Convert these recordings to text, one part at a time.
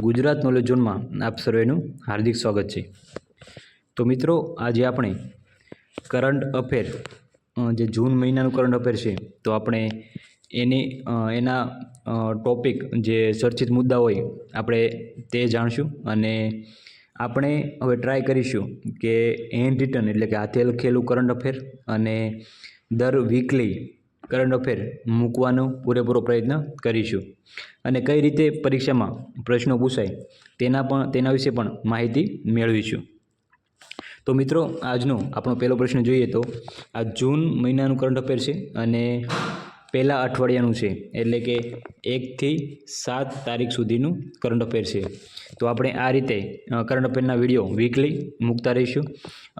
Gujarat knowledge ઝોનમાં આપ સર્વેનું હાર્દિક સ્વાગત છે। તો મિત્રો, આજે આપણે કરંટ અફેર જે જૂન મહિનાનું કરંટ અફેર છે, તો આપણે એના ટોપિક જે ચર્ચિત મુદ્દા હોય આપણે તે જાણશું। અને આપણે હવે ટ્રાય કરીશું કે હેન્ડ રિટન એટલે કે હાથે લખેલું કરંટ અફેર અને દર વીકલી કરંટ અફેર મૂકવાનો પૂરેપૂરો પ્રયત્ન કરીશું। અને કઈ રીતે પરીક્ષામાં પ્રશ્નો પૂછાય તેના વિશે પણ માહિતી મેળવીશું। તો મિત્રો, આજનો આપણો પહેલો પ્રશ્ન જોઈએ તો આ જૂન મહિનાનું કરંટ અફેર છે અને પહેલા અઠવાડિયાનું છે, એટલે કે 1 થી 7 તારીખ સુધીનું કરંટ અફેર છે। તો આપણે આ રીતે કરંટ અફેરના વિડીયો વીકલી મૂકતા રહીશું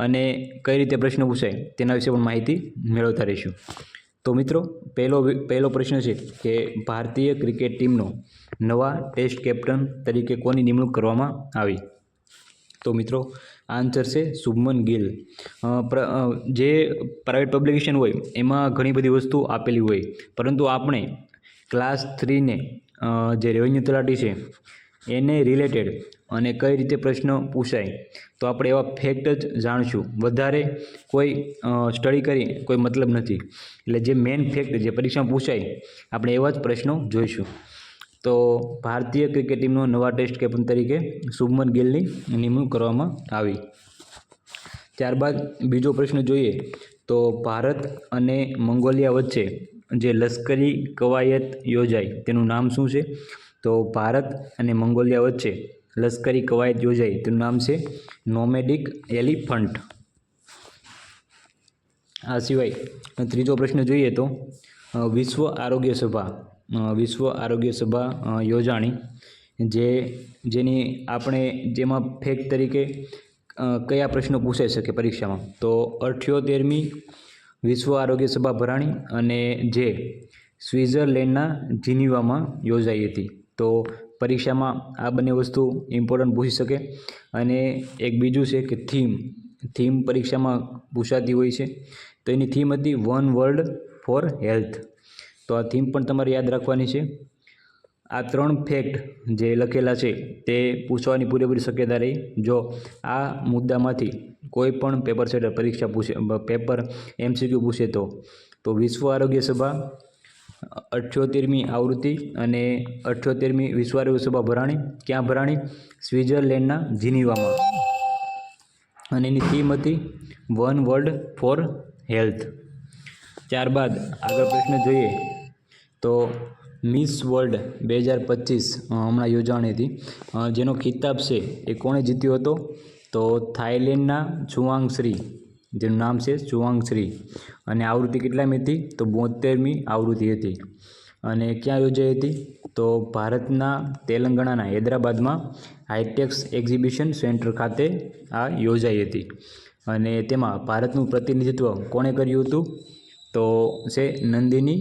અને કઈ રીતે પ્રશ્નો પૂછાય તેના વિશે પણ માહિતી મેળવતા રહીશું। તો મિત્રો, પહેલો પ્રશ્ન છે કે ભારતીય ક્રિકેટ ટીમનો નવા ટેસ્ટ કેપ્ટન તરીકે કોની નિમણૂક કરવામાં આવી? તો મિત્રો, આન્સર છે શુભમન ગિલ। જે પ્રાઇવેટ પબ્લિકેશન હોય એમાં ઘણી બધી વસ્તુ આપેલી હોય, પરંતુ આપણે ક્લાસ 3ને જે રેવન્યુ તલાટી છે એને રિલેટેડ અને કઈ રીતે પ્રશ્ન પૂછાય તો આપણે એવા ફેક્ટ જ જાણશું। વધારે કોઈ સ્ટડી કરી કોઈ મતલબ નથી, એટલે જે મેઇન ફેક્ટ જે પરીક્ષામાં પૂછાય આપણે એવા જ પ્રશ્નો જોઈશું। તો ભારતીય ક્રિકેટ ટીમનો નવા ટેસ્ટ કેપ્ટન તરીકે શુભમન ગિલની નિમણૂક કરવામાં આવી। ત્યારબાદ બીજો પ્રશ્ન જોઈએ તો ભારત અને મંગોલિયા વચ્ચે જે લશ્કરી કવાયત યોજાઈ તેનું નામ શું છે? તો ભારત અને મંગોલિયા વચ્ચે લશ્કરી કવાયત યોજાઈ તેનું નામ છે નોમેડિક એલિફન્ટ। આ સિવાય ત્રીજો પ્રશ્ન જોઈએ તો વિશ્વ આરોગ્ય સભા યોજાણી જેમાં ફેક્ટ તરીકે કયા પ્રશ્નો પૂછાઈ શકે પરીક્ષામાં? તો 78મી વિશ્વ આરોગ્ય સભા ભરાણી અને જે સ્વિટ્ઝરલેન્ડના જીનીવામાં યોજાઈ હતી। તો પરીક્ષામાં આ બંને વસ્તુ ઇમ્પોર્ટન્ટ પૂછી શકે। અને એક બીજું છે કે થીમ પરીક્ષામાં પૂછાતી હોય છે, તો એની થીમ હતી વન વર્લ્ડ ફોર હેલ્થ। તો આ થીમ પણ તમારે યાદ રાખવાની છે। આ 3 ફેક્ટ જે લખેલા છે તે પૂછવાની પૂરેપૂરી શક્યતા રહી। જો આ મુદ્દામાંથી કોઈ પણ પેપર સેટર પરીક્ષા પેપર MCQ પૂછે તો વિશ્વ આરોગ્ય સભા 78મી આવૃત્તિ અને 78મી વિશ્વ આરોગ્ય સભા ભરાણી ક્યાં ભરાણી? સ્વિટ્ઝરલેન્ડના જીનીવામાં, અને એની થીમ હતી વન વર્લ્ડ ફોર હેલ્થ। ત્યારબાદ આગળ પ્રશ્ન જોઈએ તો મિસ વર્લ્ડ 2025 હમણાં યોજાણી હતી, જેનો ખિતાબ છે એ કોણે જીત્યો હતો? તો થાઈલેન્ડના ચુઆંગ જેનું નામ છે ચુઆંગ, અને આવૃત્તિ કેટલામી હતી? તો 72મી આવૃત્તિ હતી। અને ક્યાં યોજાઈ હતી? તો ભારતના તેલંગાણાના હૈદરાબાદમાં હાઈટેક્સ એક્ઝિબિશન સેન્ટર ખાતે આ યોજાઈ હતી। અને તેમાં ભારતનું પ્રતિનિધિત્વ કોણે કર્યું હતું? તો છે નંદિની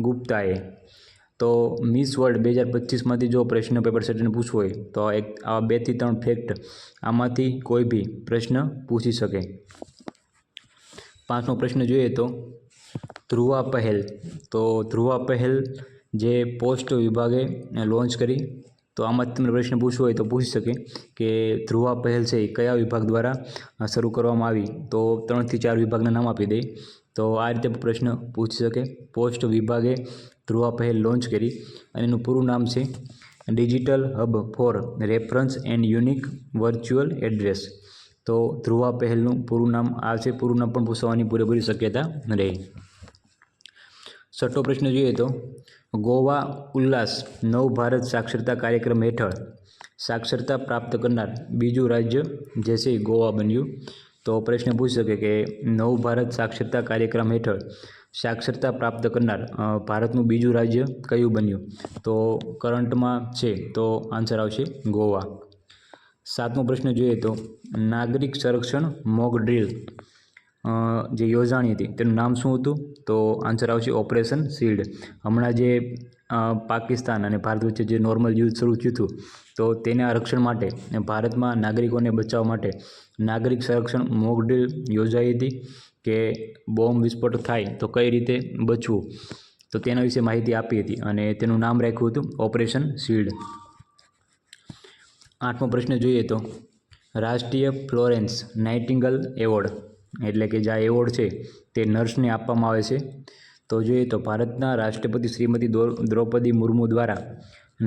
ગુપ્તાએ। તો મિસ વર્લ્ડ 2025માંથી જો પ્રશ્ન પેપર સેટરને પૂછવો હોય તો આ 2 થી 3 ફેક્ટ આમાંથી કોઈ બી પ્રશ્ન પૂછી શકે। 5મો પ્રશ્ન જોઈએ તો ધ્રુવા પહેલ। તો ધ્રુવા પહેલ જે પોસ્ટ વિભાગે લોન્ચ કરી, તો આમાંથી તમને પ્રશ્ન પૂછવો હોય તો પૂછી શકે કે ધ્રુવા પહેલ છે એ કયા વિભાગ દ્વારા શરૂ કરવામાં આવી? તો 3 થી 4 વિભાગના નામ આપી દે તો આ રીતે પ્રશ્ન પૂછી શકે। પોસ્ટ વિભાગે ધ્રુવા પહેલ લોન્ચ કરી અને એનું પૂરું નામ છે digital hub four reference and unique virtual address. તો ધ્રુવા પહેલનું પૂરું નામ આ છે, પૂરું નામ પણ પૂછવાની પૂરેપૂરી શક્યતા રહે। 6થો પ્રશ્ન જોઈએ તો ગોવા ઉલ્લાસ નવ ભારત સાક્ષરતા કાર્યક્રમ હેઠળ સાક્ષરતા પ્રાપ્ત કરનાર બીજું રાજ્ય જે છે ગોવા બન્યું। તો પ્રશ્ન પૂછી શકે કે નવ ભારત સાક્ષરતા કાર્યક્રમ હેઠળ સાક્ષરતા પ્રાપ્ત કરનાર ભારતનું બીજું રાજ્ય કયું બન્યું? તો કરંટમાં છે તો આન્સર આવશે ગોવા। 7મો પ્રશ્ન જોઈએ તો નાગરિક સંરક્ષણ મોક ડ્રીલ જે યોજાણી હતી તેનું નામ શું હતું? તો આન્સર આવશે ઓપરેશન શિલ્ડ। હમણાં જે પાકિસ્તાન અને ભારત વચ્ચે જે નોર્મલ યુદ્ધ શરૂ થયું હતું, તો તેના રક્ષણ માટે ભારતમાં નાગરિકોને બચાવવા માટે નાગરિક સંરક્ષણ મોક ડ્રીલ યોજાઈ હતી કે બોમ્બ વિસ્ફોટ થાય તો કઈ રીતે બચવું, તો તેના વિશે માહિતી આપી હતી અને તેનું નામ રાખ્યું હતું ઓપરેશન શિલ્ડ। 8મો પ્રશ્ન જોઈએ તો રાષ્ટ્રીય ફ્લોરેન્સ નાઇટિંગલ એવોર્ડ એટલે કે જે આ એવોર્ડ છે તે નર્સને આપવામાં આવે છે. તો જોઈએ તો ભારતના રાષ્ટ્રપતિ શ્રીમતી દ્રૌપદી મુર્મુ દ્વારા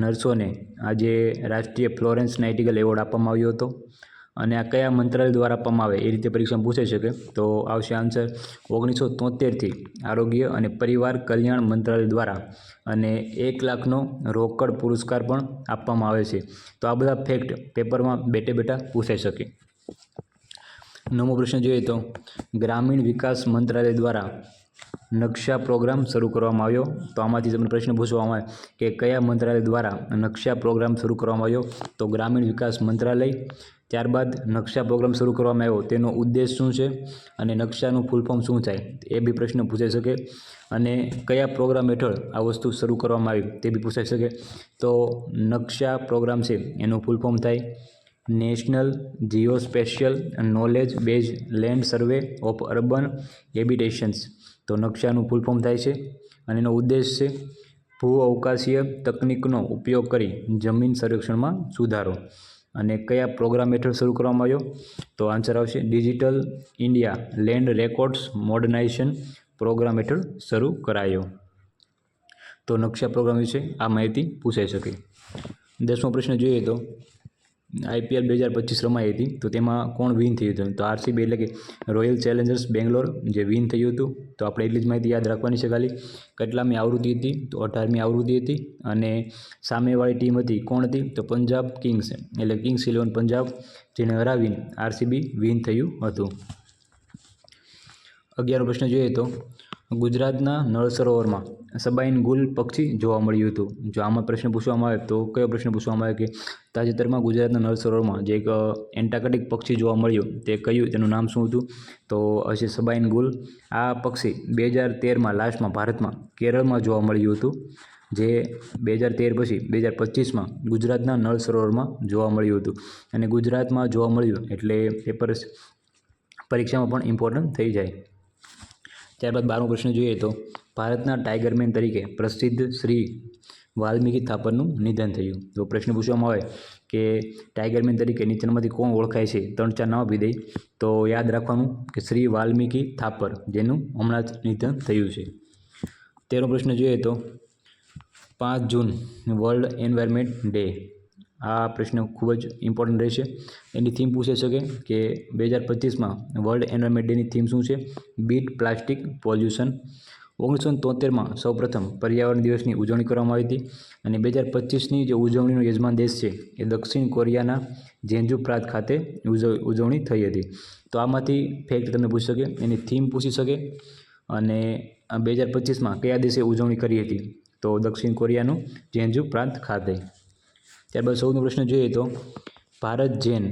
નર્સોને આજે રાષ્ટ્રીય ફ્લોરેન્સ નાઇટિંગલ એવોર્ડ આપવામાં આવ્યો હતો. અને આ કયા મંત્રાલય દ્વારા આપવામાં આવે એ રીતે પરીક્ષામાં પૂછાઈ શકે. તો આવશે આન્સર 1973થી આરોગ્ય અને પરિવાર કલ્યાણ મંત્રાલય દ્વારા અને 1 લાખનો રોકડ પુરસ્કાર પણ આપવામાં આવે છે. તો આ બધા ફેક્ટ પેપરમાં બેઠા પૂછાઈ શકે. 9મો પ્રશ્ન જોઈએ તો ગ્રામીણ વિકાસ મંત્રાલય દ્વારા નકશા પ્રોગ્રામ શરૂ કરવામાં આવ્યો. તો આમાંથી તમને પ્રશ્ન પૂછવામાં આવે કે કયા મંત્રાલય દ્વારા નકશા પ્રોગ્રામ શરૂ કરવામાં આવ્યો? તો ગ્રામીણ વિકાસ મંત્રાલય. ત્યારબાદ નકશા પ્રોગ્રામ શરૂ કરવામાં આવ્યો તેનો ઉદ્દેશ શું છે અને નકશાનું ફૂલ ફોર્મ શું થાય એ બી પ્રશ્ન પૂછાઈ શકે. અને કયા પ્રોગ્રામ હેઠળ આ વસ્તુ શરૂ કરવામાં આવી તે બી પૂછાઈ શકે. તો નકશા પ્રોગ્રામ છે એનું ફૂલ ફોર્મ થાય national geospatial knowledge base land survey of urban habitations. તો નકશાનું ફૂલ ફોર્મ થાય છે અને એનો ઉદ્દેશ છે ભૂ અવકાશીય તકનિકનો ઉપયોગ કરી જમીન સર્વેક્ષણમાં સુધારો. અને કયા પ્રોગ્રામ હેઠળ શરૂ કરવામાં આવ્યો? તો આન્સર આવશે digital India land records modernization program હેઠળ શરૂ કરાયો. તો નકશા પ્રોગ્રામ વિશે આ માહિતી પૂછાઈ શકે. 10મો પ્રશ્ન જોઈએ તો IPL 2025 રમાઈ હતી તો તેમાં કોણ વિન થયું હતું? તો RCB એટલે કે રોયલ ચેલેન્જર્સ બેંગ્લોર જે વિન થયું હતું. તો આપણે એટલી જ માહિતી યાદ રાખવાની છે ખાલી. કેટલામી આવૃત્તિ હતી? તો 18મી આવૃત્તિ હતી. અને સામેવાળી ટીમ હતી કોણ હતી? તો પંજાબ કિંગ્સ એટલે કિંગ્સ 11 પંજાબ જેને હરાવીને RCB વિન થયું હતું. 11મો પ્રશ્ન જોઈએ તો ગુજરાતના નળ સરોવરમાં સબાઇન ગુલ પક્ષી જોવા મળ્યું હતું. જો આમાં પ્રશ્ન પૂછવામાં આવે તો કયો પ્રશ્ન પૂછવામાં આવે કે તાજેતરમાં ગુજરાતના નળ સરોવરમાં જે એક એન્ટાર્કટિક પક્ષી જોવા મળ્યું તે કયું, તેનું નામ શું હતું? તો હશે સબાઇન ગુલ. આ પક્ષી 2013માં લાસ્ટમાં ભારતમાં કેરળમાં જોવા મળ્યું હતું, જે 2013 પછી 2025માં ગુજરાતના નળ સરોવરમાં જોવા મળ્યું હતું. અને ગુજરાતમાં જોવા મળ્યું એટલે પેપર પરીક્ષામાં પણ ઇમ્પોર્ટન્ટ થઈ જાય. ત્યારબાદ 12મો પ્રશ્ન જોઈએ તો ભારતના ટાઈગરમેન તરીકે પ્રસિદ્ધ શ્રી વાલ્મીકી થાપરનું નિધન થયું. તો પ્રશ્ન પૂછવામાં આવે કે ટાઈગરમેન તરીકે નીચેનામાંથી કોણ ઓળખાય છે? 3-4 નામ આપી દઈ તો યાદ રાખવાનું કે શ્રી વાલ્મીકી થાપર જેનું હમણાં જ નિધન થયું છે. 13મો પ્રશ્ન જોઈએ તો 5 જૂન વર્લ્ડ એન્વાયરમેન્ટ ડે. આ પ્રશ્ન ખૂબ જ ઇમ્પોર્ટન્ટ રહેશે. એની થીમ પૂછાઈ શકે કે 2025માં વર્લ્ડ એન્વાયરમેન્ટ ડેની થીમ શું છે? Bit plastic pollution. 1973માં સૌપ્રથમ પર્યાવરણ દિવસની ઉજવણી કરવામાં આવી હતી. અને 2025ની જે ઉજવણીનો યજમાન દેશ છે એ દક્ષિણ કોરિયાના જેન્જુ પ્રાંત ખાતે ઉજવણી થઈ હતી. તો આમાંથી ફેક્ટ તમને પૂછી શકે, એની થીમ પૂછી શકે અને 2025માં કયા દેશે ઉજવણી કરી હતી? તો દક્ષિણ કોરિયાનું જેન્જુ પ્રાંત ખાતે. ત્યારબાદ 14મો પ્રશ્ન જોઈએ તો ભારત જેન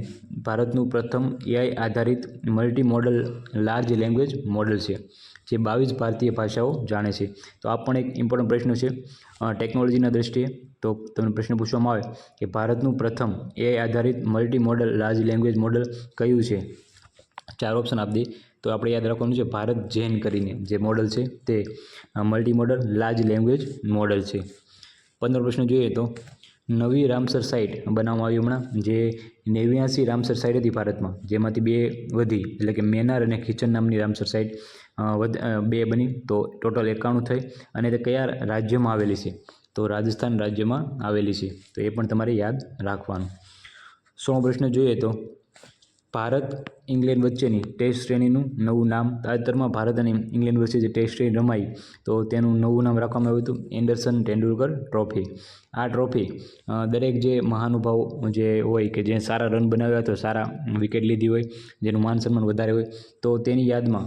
ભારતનું પ્રથમ AI આધારિત multi modal large language model છે જે 22 ભારતીય ભાષાઓ જાણે છે. તો આ પણ એક ઇમ્પોર્ટન્ટ પ્રશ્ન છે ટેકનોલોજીના દૃષ્ટિએ. તો તમને પ્રશ્ન પૂછવામાં આવે કે ભારતનું પ્રથમ AI આધારિત multi modal large language model કયું છે? 4 ઓપ્શન આપી દઈએ તો આપણે યાદ રાખવાનું છે ભારત જેન કરીને જે મોડલ છે તે multi modal large language model છે. 15મો પ્રશ્ન જોઈએ તો નવી રામસર સાઇટ બનાવવામાં આવી હમણાં, જે 89 રામસર સાઇટ હતી ભારતમાં, જેમાંથી 2 વધી એટલે કે મેનાર અને ખીચન નામની રામસર સાઇટ 2 બની, તો ટોટલ 91 થઈ. અને તે કયા રાજ્યમાં આવેલી છે? તો રાજસ્થાન રાજ્યમાં આવેલી છે. તો એ પણ તમારે યાદ રાખવાનું. 16મો પ્રશ્ન જોઈએ તો ભારત ઇંગ્લેન્ડ વચ્ચેની ટેસ્ટ શ્રેણીનું નવું નામ. તાજેતરમાં ભારત અને ઇંગ્લેન્ડ વચ્ચે જે ટેસ્ટ શ્રેણી રમાઈ તો તેનું નવું નામ રાખવામાં આવ્યું હતું એન્ડરસન તેંડુલકર ટ્રોફી. આ ટ્રોફી દરેક જે મહાનુભાવો જે હોય કે જે સારા રન બનાવ્યા હોય, સારા વિકેટ લીધી હોય, જેનું માન સન્માન વધારે હોય, તો તેની યાદમાં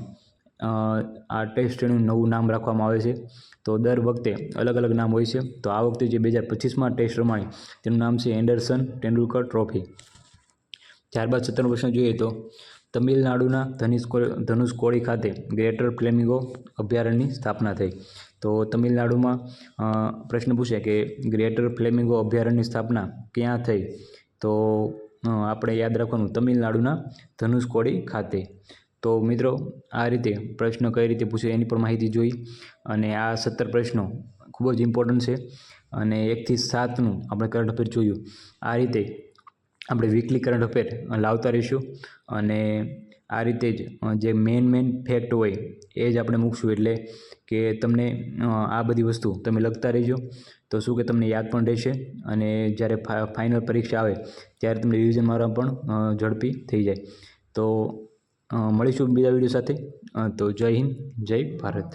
આ ટેસ્ટ શ્રેણીનું નવું નામ રાખવામાં આવે છે. તો દર વખતે અલગ અલગ નામ હોય છે. તો આ વખતે જે 2025માં ટેસ્ટ રમાણી તેનું નામ છે એન્ડરસન તેંડુલકર ટ્રોફી. ત્યારબાદ 17મો પ્રશ્ન જોઈએ તો તમિલનાડુના ધનુષકોડી ખાતે ગ્રેટર ફ્લેમિંગો અભયારણ્યની સ્થાપના થઈ. તો તમિલનાડુમાં પ્રશ્ન પૂછે કે ગ્રેટર ફ્લેમિંગો અભયારણ્યની સ્થાપના ક્યાં થઈ? તો આપણે યાદ રાખવાનું તમિલનાડુના ધનુષકોડી ખાતે. તો મિત્રો આ રીતે પ્રશ્ન કઈ રીતે પૂછે એની પણ માહિતી જોઈ. અને આ 17 પ્રશ્નો ખૂબ જ ઇમ્પોર્ટન્ટ છે. અને 1 થી 7નું આપણે કરંટ અફેર જોયું. આ રીતે આપણે વીકલી કરંટ અફેર લાવતા રહીશું અને આ રીતે જ જે મેન ફેક્ટ હોય એ જ આપણે મૂકશું, એટલે કે તમને આ બધી વસ્તુ તમે લખતા રહેજો તો શું કે તમને યાદ પણ રહેશે અને જ્યારે ફાઇનલ પરીક્ષા આવે ત્યારે તમને રિવિઝન મારવા પણ ઝડપી થઈ જાય. તો મળીશું બીજા વિડીયો સાથે. તો જય હિન્દ, જય ભારત.